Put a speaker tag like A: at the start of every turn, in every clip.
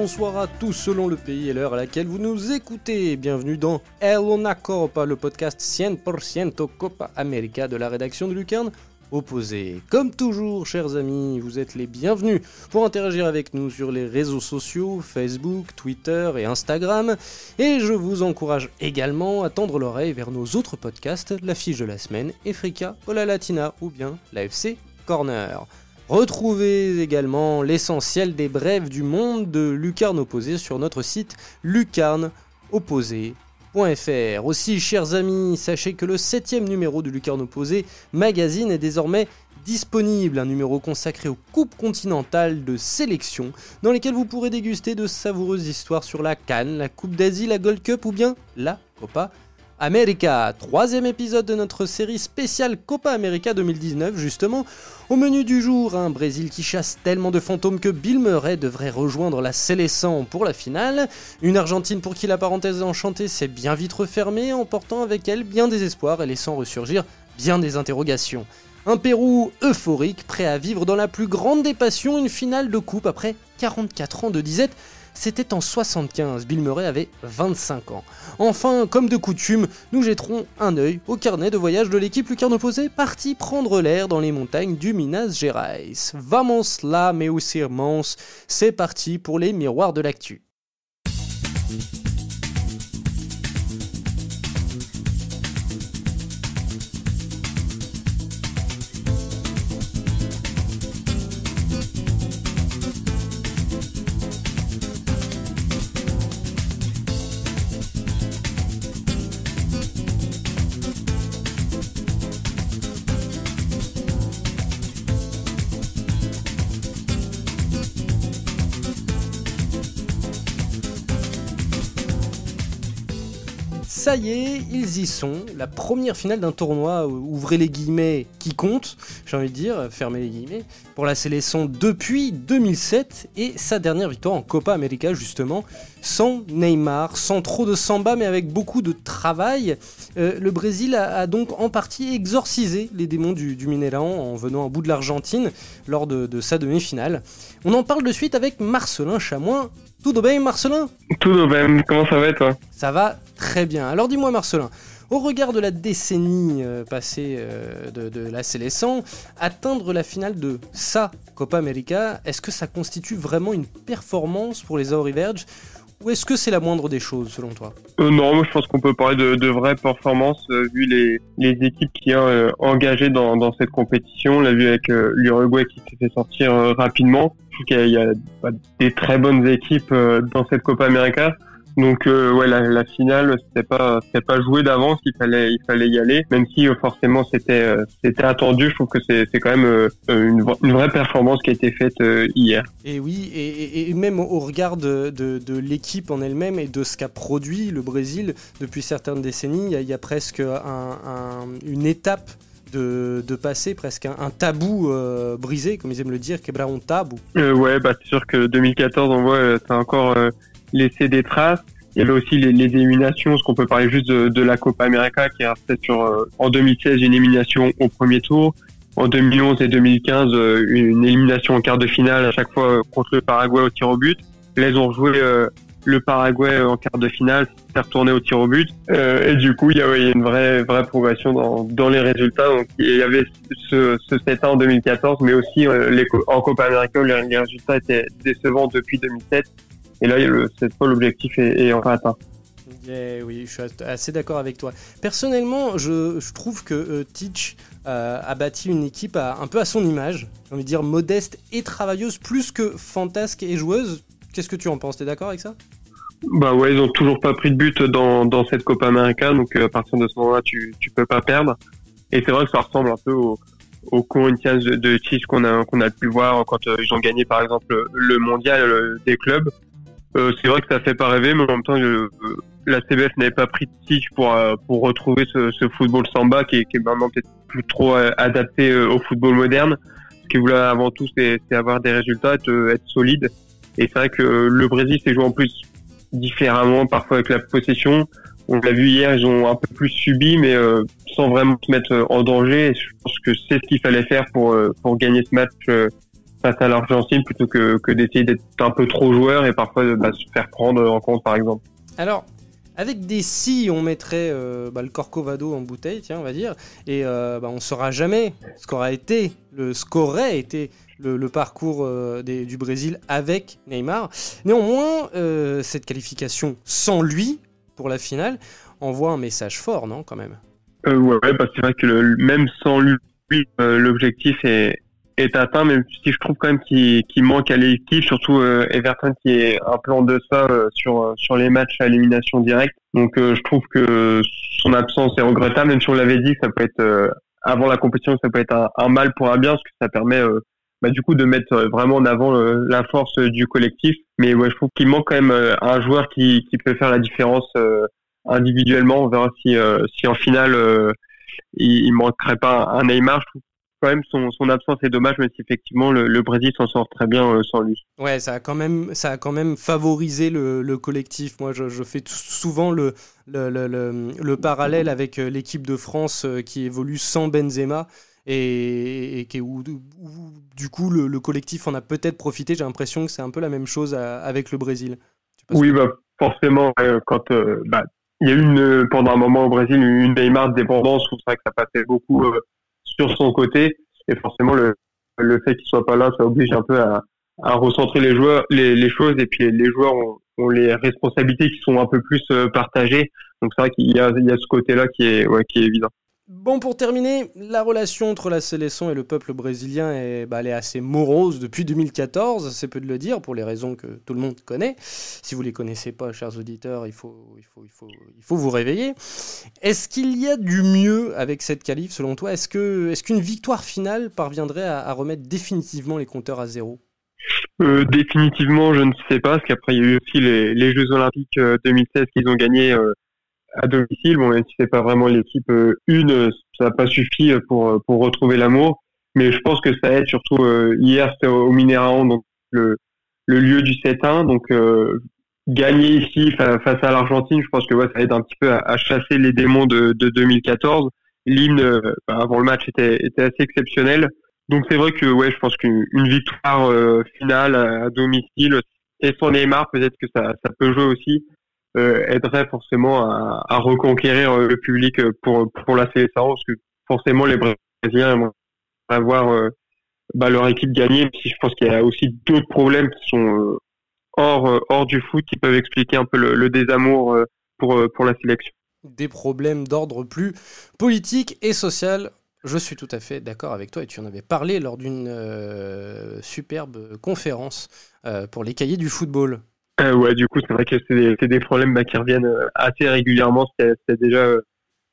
A: bonsoir à tous selon le pays et l'heure à laquelle vous nous écoutez. Bienvenue dans El Una Copa, le podcast 100% Copa América de la rédaction de Lucarne Opposé. Comme toujours, chers amis, vous êtes les bienvenus pour interagir avec nous sur les réseaux sociaux, Facebook, Twitter et Instagram. Et je vous encourage également à tendre l'oreille vers nos autres podcasts, La Fiche de la Semaine, Efrica, Hola Latina ou bien l'AFC Corner. Retrouvez également l'essentiel des brèves du monde de Lucarne Opposé sur notre site lucarneopposé.fr. Aussi, chers amis, sachez que le 7e numéro de Lucarne Opposé magazine est désormais disponible, un numéro consacré aux coupes continentales de sélection, dans lesquelles vous pourrez déguster de savoureuses histoires sur la CAN, la Coupe d'Asie, la Gold Cup ou bien la Copa América. 3e épisode de notre série spéciale Copa América 2019, justement. Au menu du jour, un Brésil qui chasse tellement de fantômes que Bill Murray devrait rejoindre la Seleção pour la finale. Une Argentine pour qui la parenthèse enchantée s'est bien vite refermée, emportant avec elle bien des espoirs et laissant ressurgir bien des interrogations. Un Pérou euphorique, prêt à vivre dans la plus grande des passions une finale de coupe après 44 ans de disette. C'était en 75, Bill Murray avait 25 ans. Enfin, comme de coutume, nous jetterons un œil au carnet de voyage de l'équipe Lucarne Opposé, partie prendre l'air dans les montagnes du Minas Gerais. Vamos lá, meus irmãos, c'est parti pour les miroirs de l'actu. Ça y est, ils y sont, la première finale d'un tournoi, ouvrez les guillemets, qui compte, j'ai envie de dire, fermez les guillemets, pour la Seleção depuis 2007, et sa dernière victoire en Copa América justement, sans Neymar, sans trop de samba, mais avec beaucoup de travail. Le Brésil a donc en partie exorcisé les démons du Mineirão en venant à bout de l'Argentine lors de sa demi-finale. On en parle de suite avec Marcelin Chamoin. Tudo bem, Marcelin ?
B: Tudo bem, comment ça va toi ?
A: Ça va très bien. Alors dis-moi Marcelin, au regard de la décennie passée de la Seleção, atteindre la finale de sa Copa América, est-ce que ça constitue vraiment une performance pour les Auriverdes ou est-ce que c'est la moindre des choses selon toi ?
B: Non, moi je pense qu'on peut parler de vraies performances vu les équipes qui ont engagées dans cette compétition. On l'a vu avec l'Uruguay qui s'est fait sortir rapidement. Je trouve qu'il y a des très bonnes équipes dans cette Copa América. Donc ouais, la finale c'était pas joué d'avance, il fallait y aller, même si forcément c'était attendu. Je trouve que c'est quand même une vraie performance qui a été faite hier.
A: Et oui, et même au regard de l'équipe en elle-même et de ce qu'a produit le Brésil depuis certaines décennies, il y a presque une étape de passer, presque un tabou brisé, comme ils aiment le dire, quebrar un tabou.
B: Ouais, c'est sûr que 2014 on voit ça a encore laisser des traces. Il y avait aussi les éliminations, parce qu'on peut parler juste de la Copa América qui est restée sur en 2016 une élimination au premier tour, en 2011 et 2015 une élimination en quart de finale à chaque fois contre le Paraguay au tir au but. Là ils ont rejoué le Paraguay en quart de finale, s'est retourné au tir au but et du coup il y a une vraie progression dans les résultats. Donc il y avait ce 7-1 en 2014, mais aussi en Copa América les résultats étaient décevants depuis 2007. Et là, cette fois, l'objectif est enfin atteint.
A: Oui, je suis assez d'accord avec toi. Personnellement, je trouve que Tite a bâti une équipe un peu à son image, j'ai envie de dire modeste et travailleuse, plus que fantasque et joueuse. Qu'est-ce que tu en penses ? T'es d'accord avec ça ?
B: Ouais, ils ont toujours pas pris de but dans cette Copa América, donc à partir de ce moment-là, tu peux pas perdre. Et c'est vrai que ça ressemble un peu au Corinthians de Tite qu'on a pu voir quand ils ont gagné par exemple le mondial des clubs. C'est vrai que ça fait pas rêver, mais en même temps, la CBF n'avait pas pris de Tite pour retrouver ce football samba qui est maintenant peut-être plus trop adapté au football moderne. Ce qu'il voulait avant tout, c'est avoir des résultats, être solide. Et c'est vrai que le Brésil s'est joué en plus différemment, parfois avec la possession. On l'a vu hier, ils ont un peu plus subi, mais sans vraiment se mettre en danger. Et je pense que c'est ce qu'il fallait faire pour gagner ce match face à l'Argentine plutôt que d'essayer d'être un peu trop joueur et parfois se faire prendre en compte, par exemple.
A: Alors, avec des si, on mettrait le Corcovado en bouteille, tiens, on va dire, et on ne saura jamais ce qu'aurait été le parcours du Brésil avec Neymar. Néanmoins, cette qualification sans lui pour la finale envoie un message fort, non, quand même?
B: Ouais, c'est vrai que même sans lui, l'objectif est atteint, même si je trouve quand même qu'il manque à l'équipe, surtout Everton qui est un peu en deçà sur les matchs à élimination directe. Donc je trouve que son absence est regrettable, même si on l'avait dit que ça peut être avant la compétition, ça peut être un mal pour un bien, parce que ça permet du coup de mettre vraiment en avant la force du collectif. Mais ouais, je trouve qu'il manque quand même un joueur qui peut faire la différence individuellement. On verra si en finale il manquerait pas un Neymar. Je trouve quand même son absence est dommage, même si effectivement le Brésil s'en sort très bien sans lui.
A: Ouais, ça a quand même favorisé le collectif. Moi, je fais souvent le parallèle avec l'équipe de France qui évolue sans Benzema et où du coup le collectif en a peut-être profité. J'ai l'impression que c'est un peu la même chose avec le Brésil.
B: Oui, forcément, quand il y a eu pendant un moment au Brésil une Neymar dépendance, où c'est vrai que ça passait beaucoup sur son côté, et forcément le fait qu'il soit pas là, ça oblige un peu à recentrer les joueurs, les choses, et puis les joueurs ont les responsabilités qui sont un peu plus partagées. Donc c'est vrai qu'il y a ce côté-là qui est évident.
A: Bon, pour terminer, la relation entre la sélection et le peuple brésilien elle est assez morose depuis 2014, c'est peu de le dire, pour les raisons que tout le monde connaît. Si vous ne les connaissez pas, chers auditeurs, il faut vous réveiller. Est-ce qu'il y a du mieux avec cette qualif, selon toi? Est-ce qu'une victoire finale parviendrait à remettre définitivement les compteurs à zéro?
B: Définitivement, je ne sais pas, parce qu'après, il y a eu aussi les Jeux Olympiques 2016 qu'ils ont gagnés à domicile. Bon, même si c'est pas vraiment l'équipe ça n'a pas suffi pour retrouver l'amour. Mais je pense que ça aide, surtout hier, c'était au Mineirão, donc le lieu du 7-1. Donc, gagner ici face à l'Argentine, je pense que ça aide un petit peu à chasser les démons de 2014. L'hymne, avant le match, était assez exceptionnel. Donc, c'est vrai que, je pense qu'une victoire finale à domicile, et sans Neymar, peut-être que ça peut jouer aussi. Aiderait forcément à reconquérir le public pour la sélection, parce que forcément les Brésiliens aimeraient avoir leur équipe gagner, mais je pense qu'il y a aussi d'autres problèmes qui sont hors du foot qui peuvent expliquer un peu le désamour pour la sélection.
A: Des problèmes d'ordre plus politique et social. Je suis tout à fait d'accord avec toi, et tu en avais parlé lors d'une superbe conférence pour les cahiers du football.
B: Du coup, c'est vrai que c'est des problèmes qui reviennent assez régulièrement. C'était déjà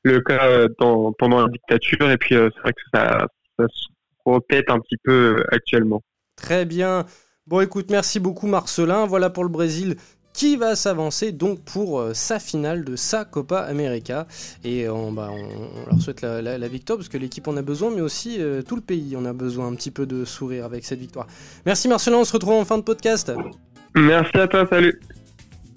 B: le cas pendant la dictature, et puis c'est vrai que ça se répète un petit peu actuellement.
A: Très bien. Bon, écoute, merci beaucoup Marcelin. Voilà pour le Brésil qui va s'avancer donc pour sa finale de sa Copa América. Et on leur souhaite la victoire, parce que l'équipe en a besoin, mais aussi tout le pays en a besoin un petit peu de sourire avec cette victoire. Merci Marcelin, on se retrouve en fin de podcast.
B: Merci à toi, salut.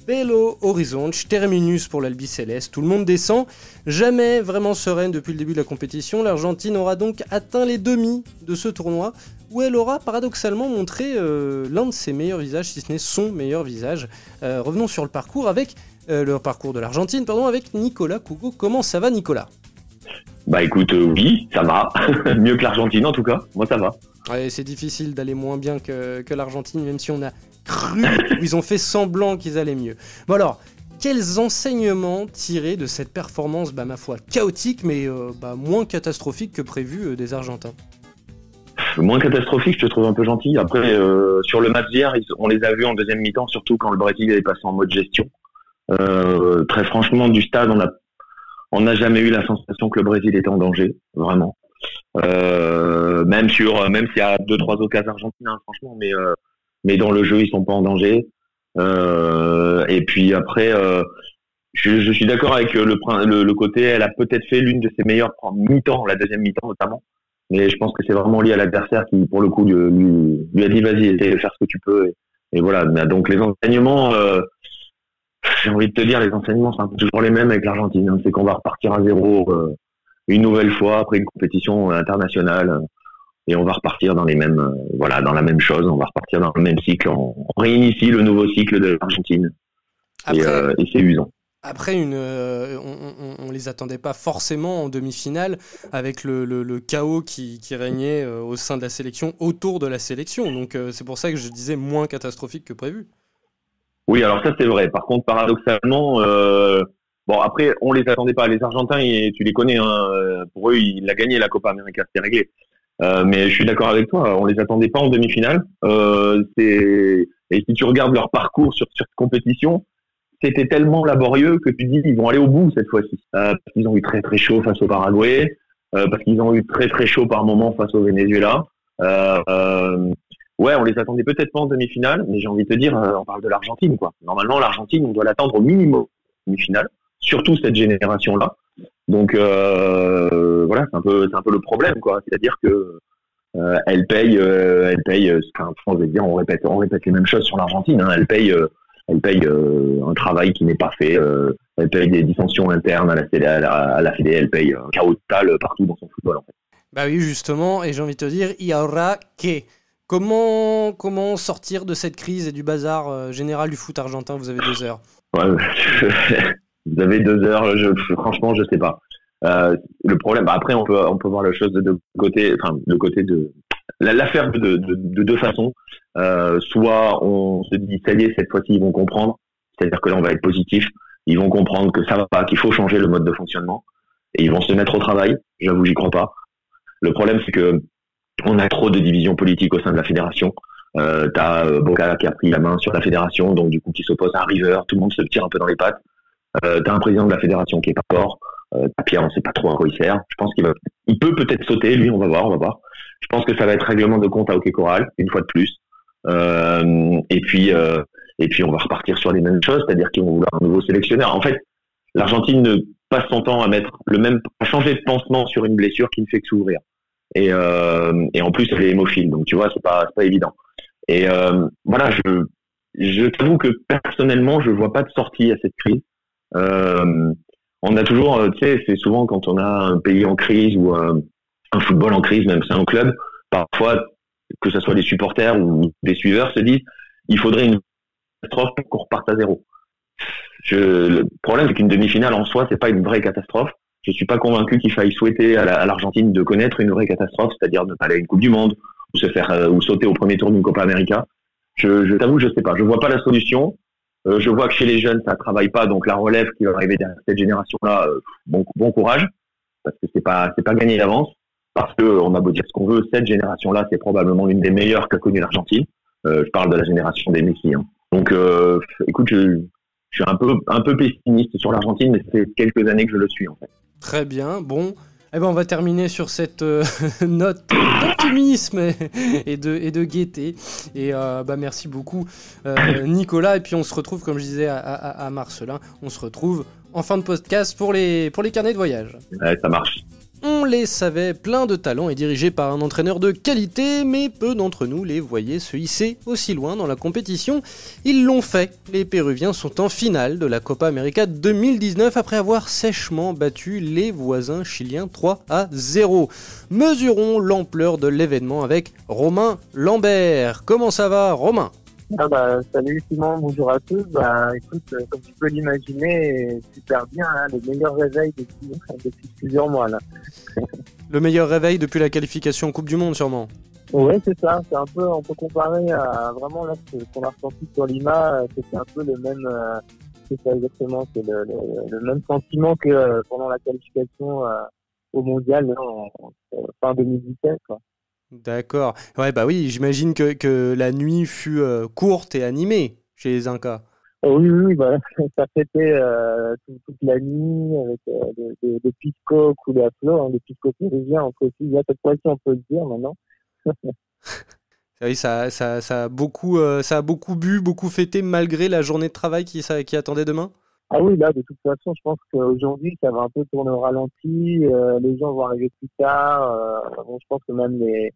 A: Belo Horizonte, terminus pour l'Albiceleste, tout le monde descend, jamais vraiment sereine depuis le début de la compétition. L'Argentine aura donc atteint les demi de ce tournoi, où elle aura paradoxalement montré l'un de ses meilleurs visages, si ce n'est son meilleur visage. Revenons sur le parcours de l'Argentine, avec Nicolas Cougo. Comment ça va, Nicolas?
C: Écoute, oui, ça va. Mieux que l'Argentine en tout cas, moi ça va.
A: Ouais, c'est difficile d'aller moins bien que l'Argentine, même si on a cru, ils ont fait semblant qu'ils allaient mieux. Bon alors, quels enseignements tirer de cette performance, ma foi, chaotique, mais moins catastrophique que prévu des Argentins?
C: Moins catastrophique, je te trouve un peu gentil. Après, sur le match d'hier, on les a vus en deuxième mi-temps, surtout quand le Brésil est passé en mode gestion. Très franchement, du stade, on n'a jamais eu la sensation que le Brésil était en danger, vraiment. Même s'il y a 2-3 occasions argentines, franchement, mais dans le jeu, ils sont pas en danger. Et puis après, je suis d'accord avec le côté, elle a peut-être fait l'une de ses meilleures mi-temps, la deuxième mi-temps notamment. Mais je pense que c'est vraiment lié à l'adversaire qui, pour le coup, lui a dit vas-y, essaye de faire ce que tu peux. Et voilà. Donc les enseignements, j'ai envie de te dire, les enseignements sont toujours les mêmes avec l'Argentine. C'est qu'on va repartir à zéro une nouvelle fois après une compétition internationale. et on va repartir dans les mêmes, dans la même chose. On va repartir dans le même cycle. On réinitie le nouveau cycle de l'Argentine. Et c'est usant.
A: Après, on les attendait pas forcément en demi-finale avec le chaos qui régnait au sein de la sélection, autour de la sélection. Donc c'est pour ça que je disais moins catastrophique que prévu.
C: Oui, alors ça c'est vrai. Par contre, paradoxalement, après on les attendait pas. Les Argentins, tu les connais, hein, pour eux, il a gagné la Copa América, c'était réglé. Mais je suis d'accord avec toi. On les attendait pas en demi-finale. Et si tu regardes leur parcours sur cette compétition, c'était tellement laborieux que tu dis ils vont aller au bout cette fois-ci. Parce qu'ils ont eu très très chaud face au Paraguay, parce qu'ils ont eu très très chaud par moment face au Venezuela. On les attendait peut-être pas en demi-finale, mais j'ai envie de te dire, on parle de l'Argentine, quoi. Normalement, l'Argentine, on doit l'attendre au minimum demi-finale, surtout cette génération-là. Donc c'est un peu le problème, quoi. C'est-à-dire que elle paye. On va dire, on répète les mêmes choses sur l'Argentine. Hein. Elle paye un travail qui n'est pas fait. Elle paye des dissensions internes à la Fédé. Elle paye un chaos total partout dans son football, en fait.
A: Bah oui, justement, et j'ai envie de te dire, il y aura que. Comment sortir de cette crise et du bazar général du foot argentin? Vous avez 2 heures.
C: Ouais, vous avez 2 heures. Franchement, je sais pas. Le problème, après, on peut voir la chose de deux côtés. Enfin, le côté de l'affaire de deux façons. Soit on se dit ça y est, cette fois-ci ils vont comprendre. C'est-à-dire que là, on va être positif. Ils vont comprendre que ça va pas, qu'il faut changer le mode de fonctionnement, et ils vont se mettre au travail. J'avoue, j'y crois pas. Le problème, c'est que on a trop de divisions politiques au sein de la fédération. T'as Boca qui a pris la main sur la fédération, donc du coup qui s'oppose à River. Tout le monde se tire un peu dans les pattes. T'as un président de la fédération qui est pas fort. Pierre, on sait pas trop à quoi il sert. Je pense il peut peut-être sauter. Lui, on va voir. Je pense que ça va être règlement de compte à Hockey Coral une fois de plus. Et puis on va repartir sur les mêmes choses, c'est-à-dire qu'ils vont vouloir un nouveau sélectionneur. En fait, l'Argentine ne passe son temps à changer de pansement sur une blessure qui ne fait que s'ouvrir. Et en plus, elle est hémophile, donc tu vois, c'est pas évident. Et je t'avoue que personnellement, je vois pas de sortie à cette crise. On a toujours, c'est souvent quand on a un pays en crise ou un football en crise, même c'est un club, parfois, que ce soit des supporters ou des suiveurs, se disent il faudrait une catastrophe pour qu'on reparte à zéro. Le problème, c'est qu'une demi-finale en soi, c'est pas une vraie catastrophe. Je suis pas convaincu qu'il faille souhaiter à l'Argentine de connaître une vraie catastrophe, c'est-à-dire ne pas aller à une Coupe du Monde ou sauter au premier tour d'une Copa América. Je t'avoue, je sais pas. Je vois pas la solution. Je vois que chez les jeunes, ça travaille pas, donc la relève qui va arriver derrière cette génération-là, bon courage, parce que c'est pas gagné d'avance. Parce que on a beau dire ce qu'on veut, cette génération-là, c'est probablement l'une des meilleures qu'a connue l'Argentine. Je parle de la génération des Messi. Hein. Donc, écoute, je suis un peu pessimiste sur l'Argentine, mais c'est quelques années que je le suis en fait.
A: Très bien. Bon, on va terminer sur cette note d'optimisme et de gaieté. Et merci beaucoup, Nicolas. Et puis on se retrouve, comme je disais à Marcelin, on se retrouve en fin de podcast pour les carnets de voyage.
C: Ouais, ça marche.
A: On les savait plein de talent et dirigés par un entraîneur de qualité, mais peu d'entre nous les voyaient se hisser aussi loin dans la compétition. Ils l'ont fait. Les Péruviens sont en finale de la Copa América 2019 après avoir sèchement battu les voisins chiliens 3-0. Mesurons l'ampleur de l'événement avec Romain Lambert. Comment ça va, Romain ?
D: Salut Simon, bonjour à tous. Écoute, comme tu peux l'imaginer, super bien, hein, le meilleur réveil depuis plusieurs mois là.
A: Le meilleur réveil depuis la qualification Coupe du Monde sûrement.
D: Ouais, c'est ça. C'est un peu, on peut comparer à vraiment là ce qu'on a ressenti sur Lima. C'était un peu le même. C'est ça exactement. C'est le même sentiment que pendant la qualification au mondial là, en fin 2017 quoi.
A: D'accord. Ouais, oui, j'imagine que la nuit fut courte et animée chez les Incas.
D: Oui, ça fêtait toute la nuit avec des pisco coulés à flot, hein, des pisco péruviens en précis. Cette fois-ci, on peut le dire maintenant.
A: Oui, ça a beaucoup bu, beaucoup fêté malgré la journée de travail qui attendait demain.
D: Ah oui, là, de toute façon, je pense qu'aujourd'hui, ça va un peu tourner au ralenti. Les gens vont arriver plus tard. Je pense que même les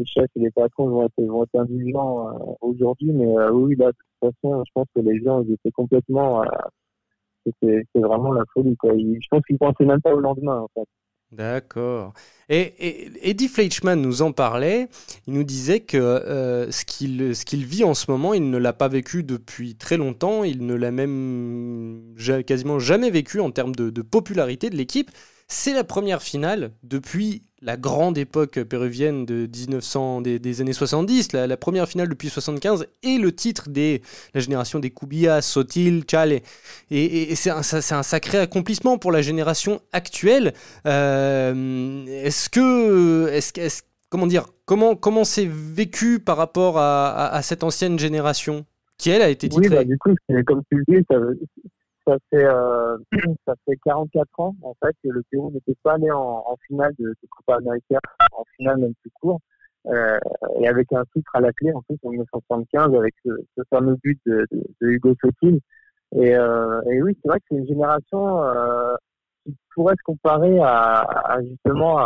D: chefs et les patrons vont être indulgents aujourd'hui. Mais oui, là, de toute façon, je pense que les gens, ils étaient complètement... c'est vraiment la folie, quoi. Je pense qu'ils pensaient même pas au lendemain, en fait.
A: D'accord. Et Eddie Fleischmann nous en parlait. Il nous disait que ce qu'il vit en ce moment, il ne l'a pas vécu depuis très longtemps. Il ne l'a même quasiment jamais vécu en termes de popularité de l'équipe. C'est la première finale depuis la grande époque péruvienne de 1900, des années 70, la première finale depuis 75, et le titre de la génération des Cubillas, Sotil, Chale. Et c'est un sacré accomplissement pour la génération actuelle. Comment c'est vécu par rapport à cette ancienne génération qui, elle, a été titrée?
D: Oui, du coup, comme tu le dis, ça fait 44 ans, en fait, que le Pérou n'était pas allé en finale de Copa América, en finale même plus court, et avec un titre à la clé, en plus, en 1975, avec ce fameux but de Hugo Sotil. Et oui, c'est vrai que c'est une génération qui pourrait se comparer justement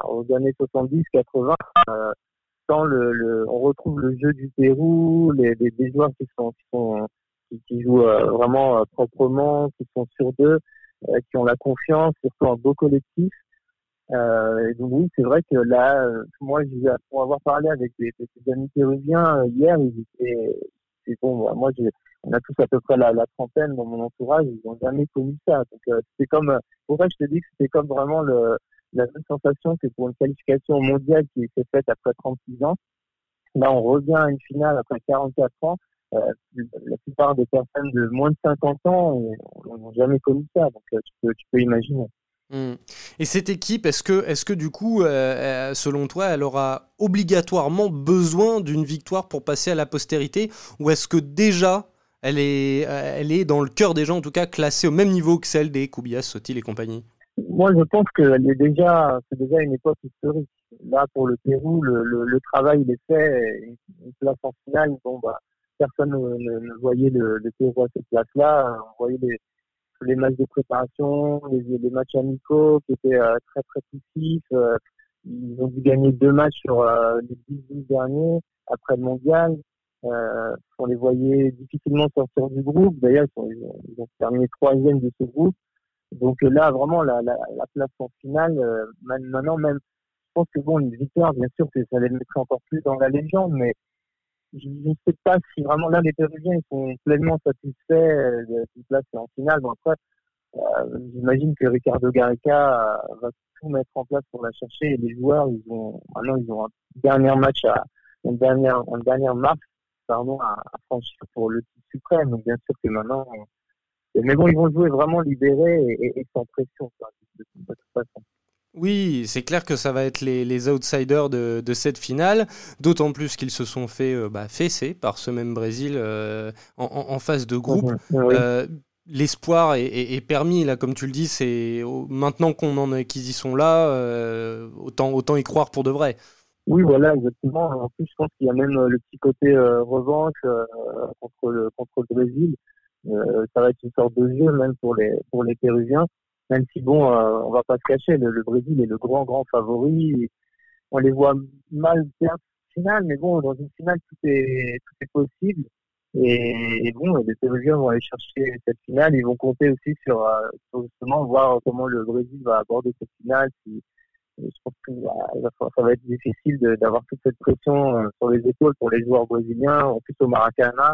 D: aux années 70-80, quand on retrouve le jeu du Pérou, des joueurs qui jouent vraiment proprement, qui sont sûrs d'eux, qui ont la confiance, surtout un beau collectif. Et donc oui, c'est vrai que là, moi, pour avoir parlé avec des amis péruviens hier, c'est bon, moi, on a tous à peu près la trentaine dans mon entourage, ils n'ont jamais connu ça. Donc c'est comme, pour ça je te dis que c'était comme vraiment la même sensation que pour une qualification mondiale qui s'est faite après 36 ans. Là, on revient à une finale après 44 ans. La plupart des personnes de moins de 50 ans n'ont jamais connu ça, donc tu peux imaginer.
A: Et cette équipe, est-ce que du coup, selon toi, elle aura obligatoirement besoin d'une victoire pour passer à la postérité, ou est-ce que déjà elle est dans le cœur des gens, en tout cas classée au même niveau que celle des Cubillas, Sotil et compagnie?
D: Moi, je pense que c'est déjà une époque historique. Là, pour le Pérou, le travail il est fait, une place en finale. Bon, personne ne voyait le Pérou à cette place-là. On voyait les matchs de préparation, les matchs amicaux qui étaient très très poussifs. Ils ont dû gagner 2 matchs sur les 10 derniers après le mondial. On les voyait difficilement sortir du groupe. D'ailleurs, ils ont terminé 3e de ce groupe. Donc là, vraiment, la place en finale, maintenant même, je pense que bon, une victoire, bien sûr, que ça les mettrait encore plus dans la légende, mais je ne sais pas si vraiment là, les Péruviens, ils sont pleinement satisfaits d'une place en finale. Bon, après, j'imagine que Ricardo Gareca va tout mettre en place pour la chercher, et les joueurs, maintenant, ils ont un dernier match une dernière marche, à franchir pour le titre suprême. Donc bien sûr que maintenant, mais bon, ils vont jouer vraiment libérés et sans pression, de toute façon.
A: Oui, c'est clair que ça va être les outsiders de cette finale, d'autant plus qu'ils se sont fait fesser par ce même Brésil en phase de groupe.
D: Oui.
A: L'espoir est permis, là, comme tu le dis, c'est maintenant qu'ils y sont là, autant y croire pour de vrai.
D: Oui, voilà, exactement. En plus, je pense qu'il y a même le petit côté revanche contre le Brésil. Ça va être une sorte de jeu même pour les Péruviens. Même si bon, on va pas se cacher, le Brésil est le grand favori. On les voit mal perdre finale, mais bon, dans une finale tout est possible. Et bon, les Péruviens vont aller chercher cette finale. Ils vont compter aussi sur justement voir comment le Brésil va aborder cette finale. Je pense que ça va être difficile d'avoir toute cette pression sur les épaules pour les joueurs brésiliens, en plus au Maracanã.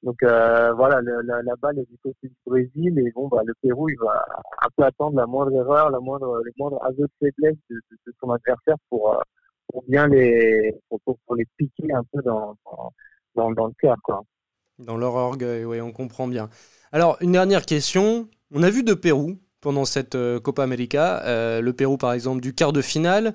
D: Donc voilà, la balle est du côté du Brésil, et bon, le Pérou, il va un peu attendre la moindre erreur, le moindre aveu de faiblesse de son adversaire pour bien pour les piquer un peu dans le cœur, quoi.
A: Dans leur orgueil, oui, on comprend bien. Alors, une dernière question. On a vu de Pérou pendant cette Copa América. Le Pérou, par exemple, du quart de finale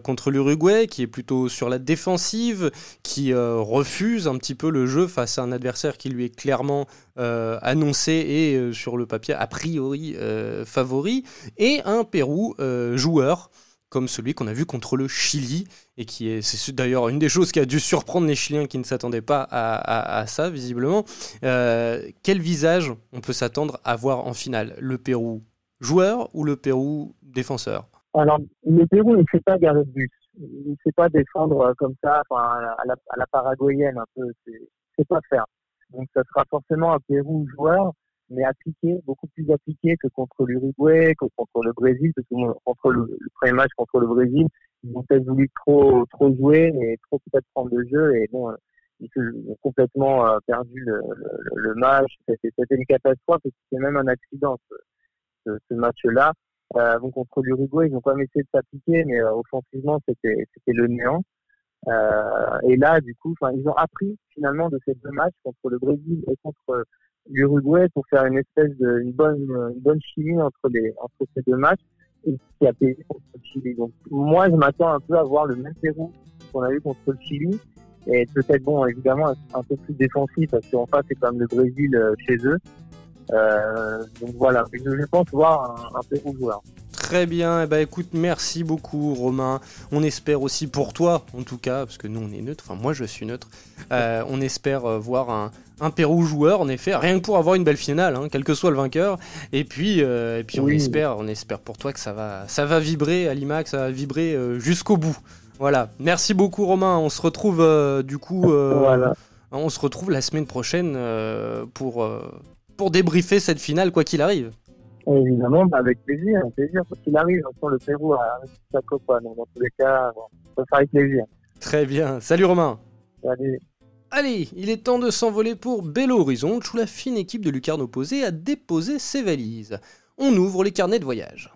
A: contre l'Uruguay, qui est plutôt sur la défensive, qui refuse un petit peu le jeu face à un adversaire qui lui est clairement annoncé et sur le papier, a priori, favori. Et un Pérou joueur, comme celui qu'on a vu contre le Chili, et c'est d'ailleurs une des choses qui a dû surprendre les Chiliens qui ne s'attendaient pas à ça, visiblement. Quel visage on peut s'attendre à voir en finale? Le Pérou joueur ou le Pérou défenseur?
D: Alors, le Pérou ne sait pas garer de but. Il ne sait pas défendre comme ça, à la paraguayenne un peu. C'est pas faire. Donc, ça sera forcément un Pérou joueur. mais appliqué, beaucoup plus appliqué que contre l'Uruguay, que contre le Brésil, parce que contre le premier match contre le Brésil, ils ont peut-être voulu trop jouer et trop peut-être prendre le jeu, et bon, ils ont complètement perdu le match. C'était une catastrophe, et c'était même un accident, ce match-là. Donc contre l'Uruguay, ils ont quand même essayé de s'appliquer, mais offensivement, c'était le néant. Et là, du coup, ils ont appris finalement de ces deux matchs contre le Brésil et contre l'Uruguay pour faire une bonne chimie entre ces deux matchs, et qui a payé contre le Chili. Donc moi, je m'attends un peu à voir le même Pérou qu'on a eu contre le Chili, et peut-être, bon, évidemment, un peu plus défensif, parce qu'en face, c'est quand même le Brésil chez eux. Donc voilà, je pense voir un Pérou joueur.
A: Très bien, écoute, merci beaucoup Romain. On espère aussi pour toi, en tout cas, parce que nous on est neutre, enfin moi je suis neutre, on espère voir un Pérou joueur, en effet, rien que pour avoir une belle finale, hein, quel que soit le vainqueur. Et puis oui. on espère pour toi que ça va vibrer à Lima, que ça va vibrer jusqu'au bout. Voilà, merci beaucoup Romain, on se retrouve voilà. On se retrouve la semaine prochaine pour débriefer cette finale, quoi qu'il arrive.
D: Évidemment, avec plaisir, quoi qu'il arrive. Le Pérou a sa copa, donc dans tous les cas, ça sera avec plaisir.
A: Très bien, salut Romain.
D: Salut.
A: Allez, il est temps de s'envoler pour Belo Horizonte, où la fine équipe de Lucarno Posé a déposé ses valises. On ouvre les carnets de voyage.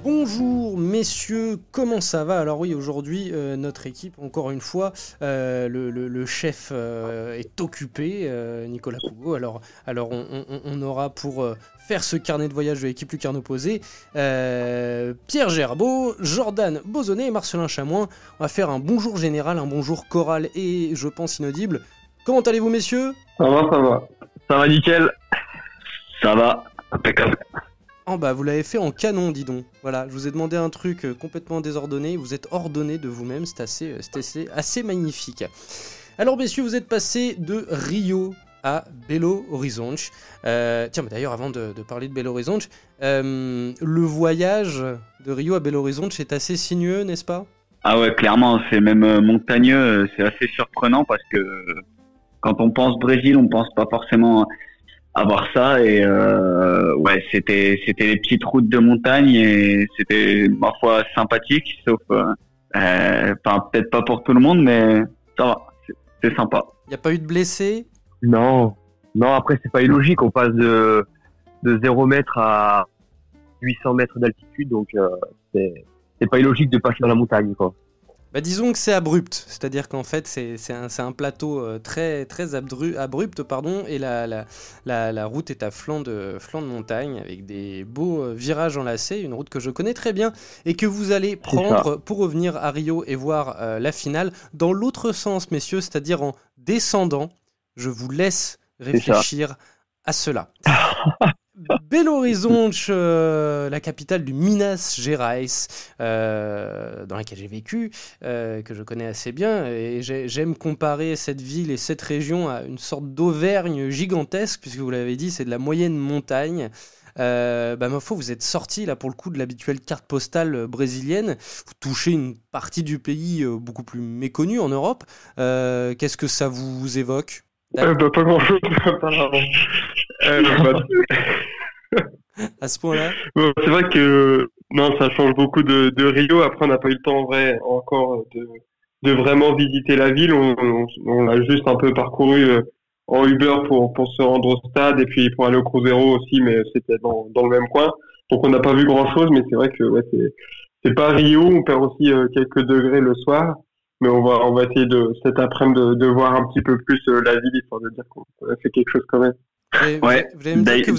A: Bonjour messieurs, comment ça va ? Alors oui, aujourd'hui, notre équipe, encore une fois, le chef est occupé, Nicolas Cougo. Alors on aura pour faire ce carnet de voyage de l'équipe Lucarno Posé, Pierre Gerbeau, Jordan Bozonnet et Marcelin Chamoin. On va faire un bonjour général, un bonjour choral et je pense inaudible. Comment allez-vous messieurs ?
B: Ça va. Ça va nickel.
C: Ça va, impeccable.
A: Oh vous l'avez fait en canon, dis donc. Voilà, je vous ai demandé un truc complètement désordonné, vous êtes ordonné de vous-même, c'est assez magnifique. Alors messieurs, vous êtes passés de Rio à Belo Horizonte. Tiens, d'ailleurs, avant de parler de Belo Horizonte, le voyage de Rio à Belo Horizonte est assez sinueux, n'est-ce pas ?
E: Ah ouais, clairement, c'est même montagneux, c'est assez surprenant parce que quand on pense Brésil, on pense pas forcément à voir ça et ouais, c'était les petites routes de montagne et c'était ma foi sympathique, sauf peut-être pas pour tout le monde, mais ça va, c'est sympa.
A: Y a pas eu de blessés ?
B: Non, après c'est pas illogique, on passe de 0 mètre à 800 mètres d'altitude, donc c'est pas illogique de passer dans la montagne, quoi.
A: Disons que c'est abrupt, c'est-à-dire qu'en fait c'est un plateau très abrupt, et la route est à flanc de montagne avec des beaux virages enlacés, une route que je connais très bien et que vous allez prendre pour revenir à Rio et voir la finale dans l'autre sens, messieurs, c'est-à-dire en descendant. Je vous laisse réfléchir à cela. Belo Horizonte, la capitale du Minas Gerais, dans laquelle j'ai vécu, que je connais assez bien, et j'aime comparer cette ville et cette région à une sorte d'Auvergne gigantesque, puisque vous l'avez dit, c'est de la moyenne montagne. Ma foi, vous êtes sortis là pour le coup de l'habituelle carte postale brésilienne, vous touchez une partie du pays beaucoup plus méconnue en Europe. Qu'est-ce que ça vous évoque ?
B: Pas grand-chose, apparemment.
A: À ce point-là.
B: Bon, c'est vrai que non, ça change beaucoup de Rio. Après, on n'a pas eu le temps en vrai encore de vraiment visiter la ville. On a juste un peu parcouru en Uber pour se rendre au stade et puis pour aller au Cruzeiro aussi, mais c'était dans le même coin. Donc on n'a pas vu grand-chose, mais c'est vrai que ouais, c'est pas Rio. On perd aussi quelques degrés le soir. Mais on va essayer cet après-midi de voir un petit peu plus la ville, histoire de dire qu'on a fait quelque chose quand même.
A: Et vous allez me dire que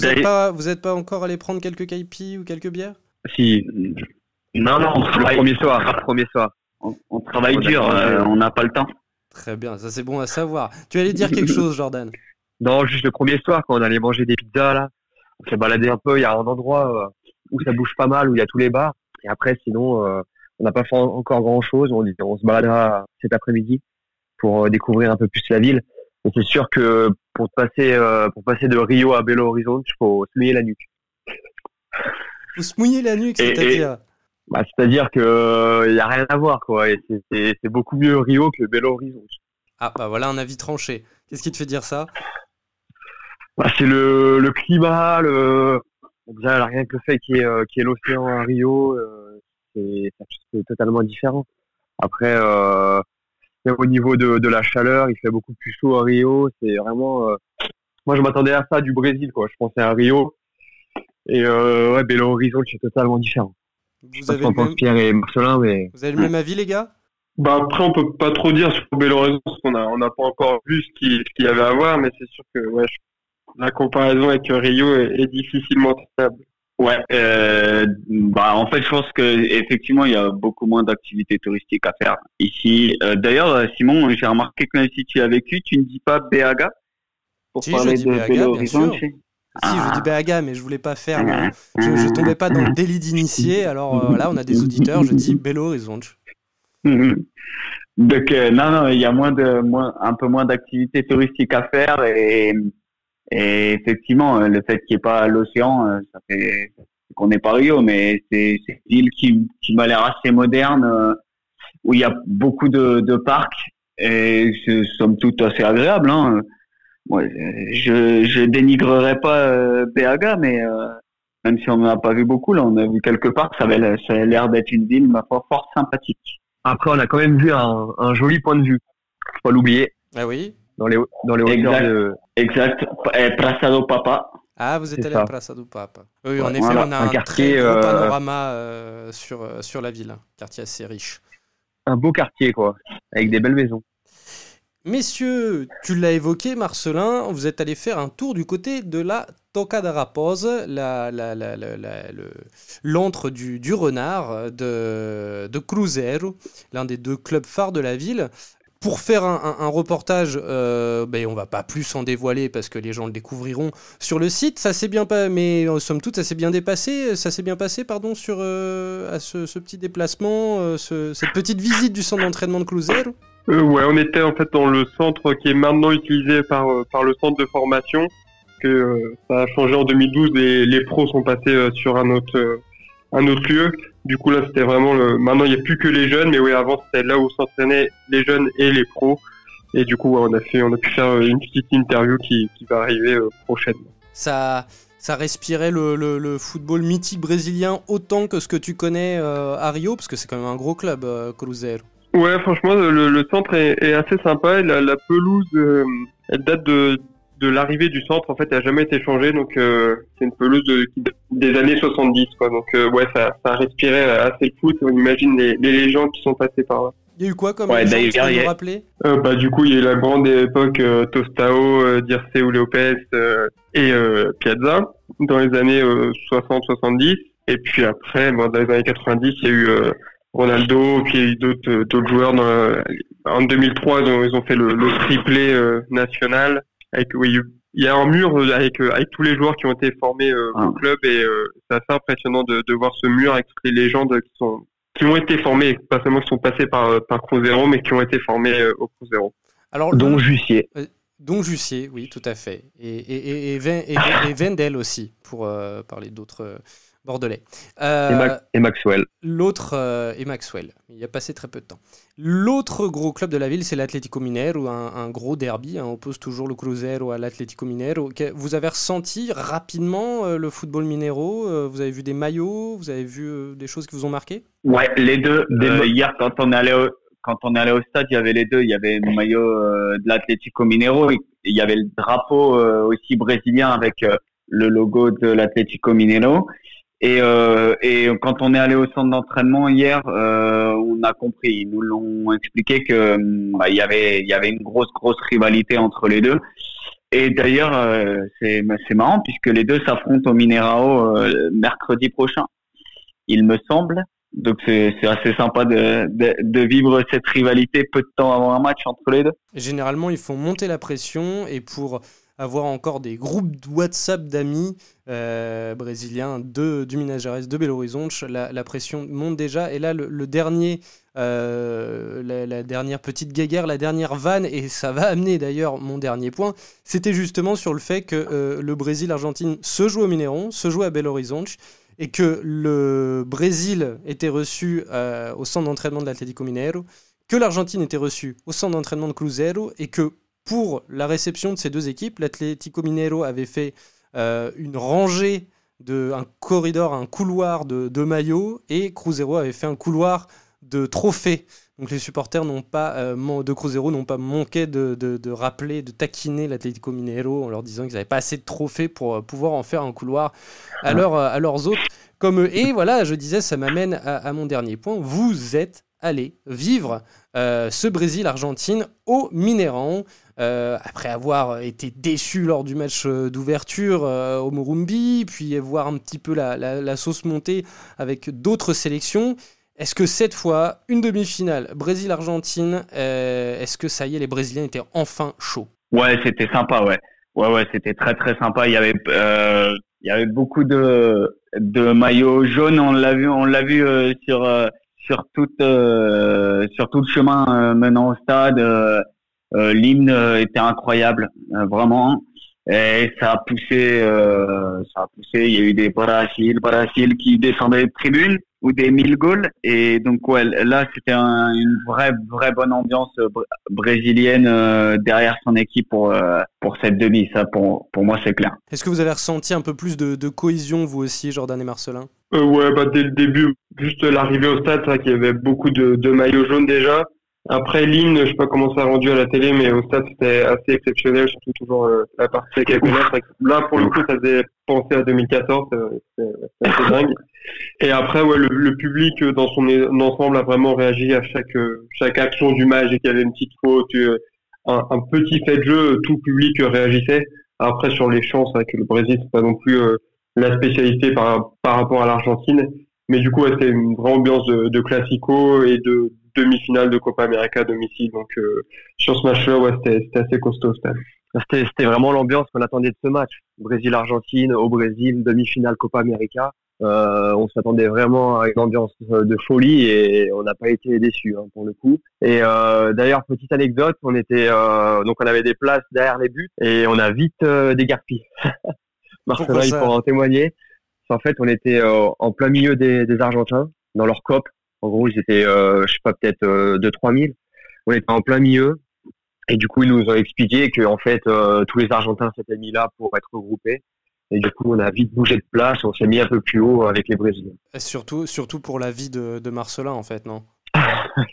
A: vous êtes pas encore allé prendre quelques caipis ou quelques bières ?
E: Si. Non,
B: le premier soir.
E: On travaille dur, on n'a pas le temps.
A: Très bien, ça c'est bon à savoir. Tu allais dire quelque chose, Jordan ?
B: Non, juste le premier soir, quand on allait manger des pizzas, là, on s'est baladé un peu. Il y a un endroit où ça bouge pas mal, où il y a tous les bars. Et après, sinon, on n'a pas fait encore grand-chose. On se baladera cet après-midi pour découvrir un peu plus la ville. Et c'est sûr que pour passer de Rio à Belo Horizonte, il faut se mouiller la nuque.
A: Faut se mouiller la nuque, c'est-à-dire
B: c'est-à-dire que y a rien à voir, quoi. Et c'est beaucoup mieux Rio que Belo Horizonte.
A: Ah, bah voilà un avis tranché. Qu'est-ce qui te fait dire ça?
B: C'est le climat, déjà, rien que le fait qu'il y ait l'océan à Rio, c'est totalement différent. Après, même au niveau de la chaleur, il fait beaucoup plus chaud à Rio. C'est vraiment, moi je m'attendais à ça du Brésil, quoi. Je pensais à Rio. Et Belo Horizonte, c'est totalement différent.
A: Vous avez
B: Pierre et Marcelin, mais
A: vous avez le même avis, les gars?
B: Après, on peut pas trop dire sur Belo Horizonte parce qu'on n'a pas encore vu ce qu'il y avait à voir, mais c'est sûr que la comparaison avec Rio est difficilement stable.
E: Ouais, en fait, je pense que effectivement, il y a beaucoup moins d'activités touristiques à faire ici. D'ailleurs, Simon, j'ai remarqué que même si tu as vécu, tu ne dis pas Beaga pour parler de Belo Horizonte.
A: Si, je dis Beaga, mais je voulais pas faire. Je tombais pas dans le délit d'initié. Alors là, on a des auditeurs. Je dis Belo Horizonte.
E: Donc non, il y a un peu moins d'activités touristiques à faire et effectivement, le fait qu'il n'y ait pas l'océan, ça fait qu'on n'est pas Rio, mais c'est une ville qui m'a l'air assez moderne, où il y a beaucoup de parcs et c'est somme toute assez agréable. Hein. Ouais, je dénigrerai pas Beaga, mais même si on n'en a pas vu beaucoup, là, on a vu quelques parcs, ça a l'air d'être une ville, ma foi, fort sympathique.
B: Après, on a quand même vu un joli point de vue. Faut pas l'oublier.
A: Ah oui.
B: Dans les hauteurs de...
E: Exact. Praça do Papa.
A: Ah, vous êtes allé à Praça do Papa. Oui, en effet,
B: voilà,
A: on a un
B: quartier,
A: très gros panorama sur la ville. Quartier assez riche.
B: Un beau quartier, quoi, avec des belles maisons.
A: Messieurs, tu l'as évoqué, Marcelin, vous êtes allé faire un tour du côté de la Toca da Raposa, l'antre du renard de Cruzeiro, l'un des deux clubs phares de la ville. Pour faire un reportage, on va pas plus en dévoiler parce que les gens le découvriront sur le site. Ça s'est bien mais somme toute, ça s'est bien passé, sur à ce petit déplacement, cette petite visite du centre d'entraînement de Cruzeiro.
B: On était en fait dans le centre qui est maintenant utilisé par le centre de formation. Ça a changé en 2012 et les pros sont passés sur un autre lieu. Du coup là c'était vraiment maintenant il n'y a plus que les jeunes, mais avant c'était là où s'entraînaient les jeunes et les pros. Et du coup on a pu faire une petite interview qui va arriver prochainement.
A: Ça respirait le football mythique brésilien autant que ce que tu connais à Rio, parce que c'est quand même un gros club, Cruzeiro. Ouais,
B: franchement le centre est assez sympa. La pelouse elle date de l'arrivée du centre, en fait, elle n'a jamais été changée, donc c'est une pelouse des années 70, quoi. Donc ça respirait assez le foot. On imagine les légendes qui sont passées par là.
A: Il y a eu quoi comme légendes, tu peux nous rappeler?
B: Du coup, il y a eu la grande époque Tostao, Dirceu Lopes et Piazza dans les années 60-70. Et puis après, dans les années 90, il y a eu Ronaldo, puis il y a eu d'autres joueurs. En 2003, ils ont fait le triplé national. Il y a un mur avec tous les joueurs qui ont été formés au club et c'est assez impressionnant de voir ce mur avec toutes les légendes qui ont été formées, pas seulement qui sont passées par Cruzeiro, mais qui ont été formées au Cruzeiro.
A: Alors,
B: dont Jussier.
A: Dont Jussier, oui, tout à fait. Et Wendel aussi, pour parler d'autres Bordelais.
B: Et Maxwell.
A: Et Maxwell. Il y a passé très peu de temps. L'autre gros club de la ville, c'est l'Atlético Mineiro, un gros derby. On oppose toujours le Cruzeiro à l'Atlético Mineiro. Vous avez ressenti rapidement le football Mineiro? Vous avez vu des maillots? Vous avez vu des choses qui vous ont marqué?
E: Ouais, les deux. Hier, quand on est allé au stade, il y avait les deux. Il y avait le maillot de l'Atlético Mineiro. Il y avait le drapeau aussi brésilien avec le logo de l'Atlético Mineiro. Et quand on est allé au centre d'entraînement hier, on a compris, ils nous l'ont expliqué que il y avait une grosse rivalité entre les deux. Et d'ailleurs, c'est marrant puisque les deux s'affrontent au Mineirao mercredi prochain, il me semble. Donc c'est assez sympa de vivre cette rivalité peu de temps avant un match entre les deux.
A: Généralement, ils font monter la pression et pour avoir encore des groupes de WhatsApp d'amis brésiliens du Minas Gerais, de Belo Horizonte. La pression monte déjà. Et là, le dernier, la dernière petite guéguerre, la dernière vanne, et ça va amener d'ailleurs mon dernier point, c'était justement sur le fait que le Brésil-Argentine se joue au Mineirão, se joue à Belo Horizonte, et que le Brésil était reçu au centre d'entraînement de l'Atlético Mineiro, que l'Argentine était reçue au centre d'entraînement de Cruzeiro, et que pour la réception de ces deux équipes, l'Atlético Mineiro avait fait une rangée, un corridor, un couloir de maillots, et Cruzeiro avait fait un couloir de trophées. Donc les supporters de Cruzeiro n'ont pas manqué de rappeler, de taquiner l'Atlético Mineiro en leur disant qu'ils n'avaient pas assez de trophées pour pouvoir en faire un couloir à leurs autres comme eux. Et voilà, je disais, ça m'amène à mon dernier point. Vous êtes allés vivre ce Brésil-Argentine au Mineirão, après avoir été déçu lors du match d'ouverture au Morumbi, puis voir un petit peu la sauce monter avec d'autres sélections. Est-ce que cette fois, une demi-finale Brésil-Argentine, est-ce que ça y est, les Brésiliens étaient enfin chauds?
E: Ouais, c'était sympa, ouais. Ouais, c'était très très sympa. Il y avait beaucoup de maillots jaunes. On l'a vu sur tout le chemin menant au stade. L'hymne était incroyable, vraiment. Et ça a poussé. Il y a eu des Brasil qui descendaient de tribune, ou des 1000 goals. Et donc, ouais, là, c'était une vraie bonne ambiance brésilienne derrière son équipe pour cette demi. Ça, pour moi, c'est clair.
A: Est-ce que vous avez ressenti un peu plus de cohésion, vous aussi, Jordan et Marcelin?
B: Ouais, dès le début, juste l'arrivée au stade, c'est vrai qu'il y avait beaucoup de maillots jaunes déjà. Après l'hymne, je sais pas comment ça a rendu à la télé, mais au stade c'était assez exceptionnel, surtout toujours la partie avec Aguilar. Là, pour le coup, ça faisait penser à 2014, c'est assez dingue. Et après, ouais, le public dans son ensemble a vraiment réagi à chaque action du match, et qu'il y avait une petite faute, un petit fait de jeu, tout le public réagissait. Après, sur les chants, c'est vrai que le Brésil, c'est pas non plus la spécialité par rapport à l'Argentine. Mais du coup, ouais, c'était une vraie ambiance de classico et de demi-finale de Copa América à domicile. Donc, sur ce match-là, ouais, c'était assez costaud.
F: C'était vraiment l'ambiance qu'on attendait de ce match. Brésil-Argentine, au Brésil, demi-finale Copa América. On s'attendait vraiment à une ambiance de folie et on n'a pas été déçus, hein, pour le coup. Et d'ailleurs, petite anecdote, on avait des places derrière les buts et on a vite déguerpi. Marcelin, il pourra en témoigner. En fait, on était en plein milieu des Argentins, dans leur COP. En gros, ils étaient, peut-être 2-3 000. On était en plein milieu. Et du coup, ils nous ont expliqué que, en fait, tous les Argentins s'étaient mis là pour être regroupés. Et du coup, on a vite bougé de place. On s'est mis un peu plus haut avec les Brésiliens.
A: Et surtout pour la vie de Marcelin, en fait, non?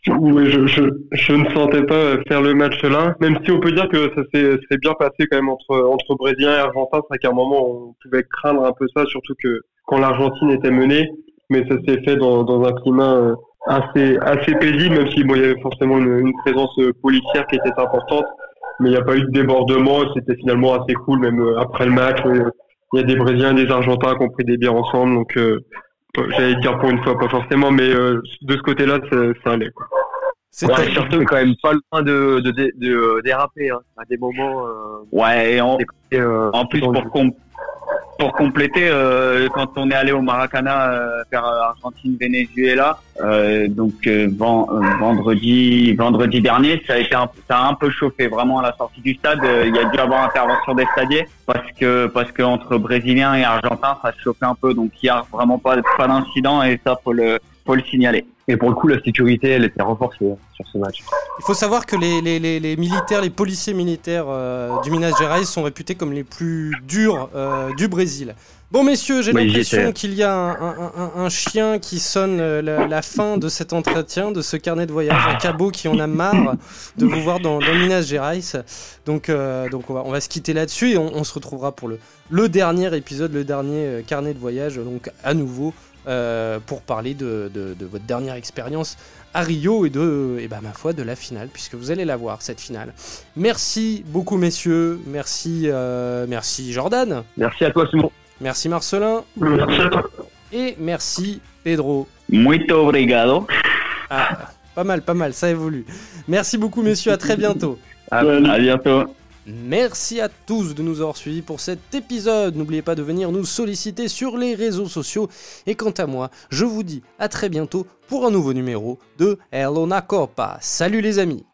B: Oui, je ne sentais pas faire le match là, même si on peut dire que ça s'est bien passé quand même entre Brésiliens et Argentins. C'est vrai qu'à un moment on pouvait craindre un peu ça, surtout que quand l'Argentine était menée, mais ça s'est fait dans un climat assez paisible, même si il y avait forcément une présence policière qui était importante, mais il n'y a pas eu de débordement. C'était finalement assez cool, même après le match. Il y a des Brésiliens et des Argentins qui ont pris des bières ensemble, donc j'allais dire pour une fois pas forcément, mais de ce côté-là ça allait, quoi.
F: Ouais, surtout quand même pas loin de déraper, hein, à des moments.
E: Ouais, et en plus pour compléter, quand on est allé au Maracana faire Argentine-Venezuela, vendredi dernier, ça a un peu chauffé vraiment à la sortie du stade. Il y a dû avoir intervention des stadiers parce que entre Brésiliens et Argentins, ça se chauffait un peu. Donc il y a vraiment pas d'incident et ça faut le signaler.
F: Et pour le coup, la sécurité, elle était renforcée sur ce match.
A: Il faut savoir que les militaires, les policiers militaires du Minas Gerais sont réputés comme les plus durs du Brésil. Bon, messieurs, j'ai l'impression qu'il y a un chien qui sonne la fin de cet entretien, de ce carnet de voyage, un cabot qui en a marre de vous voir dans Minas Gerais. Donc on va se quitter là-dessus et on se retrouvera pour le dernier épisode, le dernier carnet de voyage, donc à nouveau. Pour parler de votre dernière expérience à Rio et ma foi de la finale, puisque vous allez la voir cette finale. Merci beaucoup messieurs, merci Jordan.
F: Merci à toi Simon.
A: Merci Marcelin.
B: Merci à toi.
A: Et merci Pedro.
E: Muito obrigado.
A: Ah, pas mal, ça évolue. Merci beaucoup messieurs, à très bientôt.
E: À bientôt.
A: Merci à tous de nous avoir suivis pour cet épisode. N'oubliez pas de venir nous solliciter sur les réseaux sociaux. Et quant à moi, je vous dis à très bientôt pour un nouveau numéro de Hello na Copa. Salut les amis!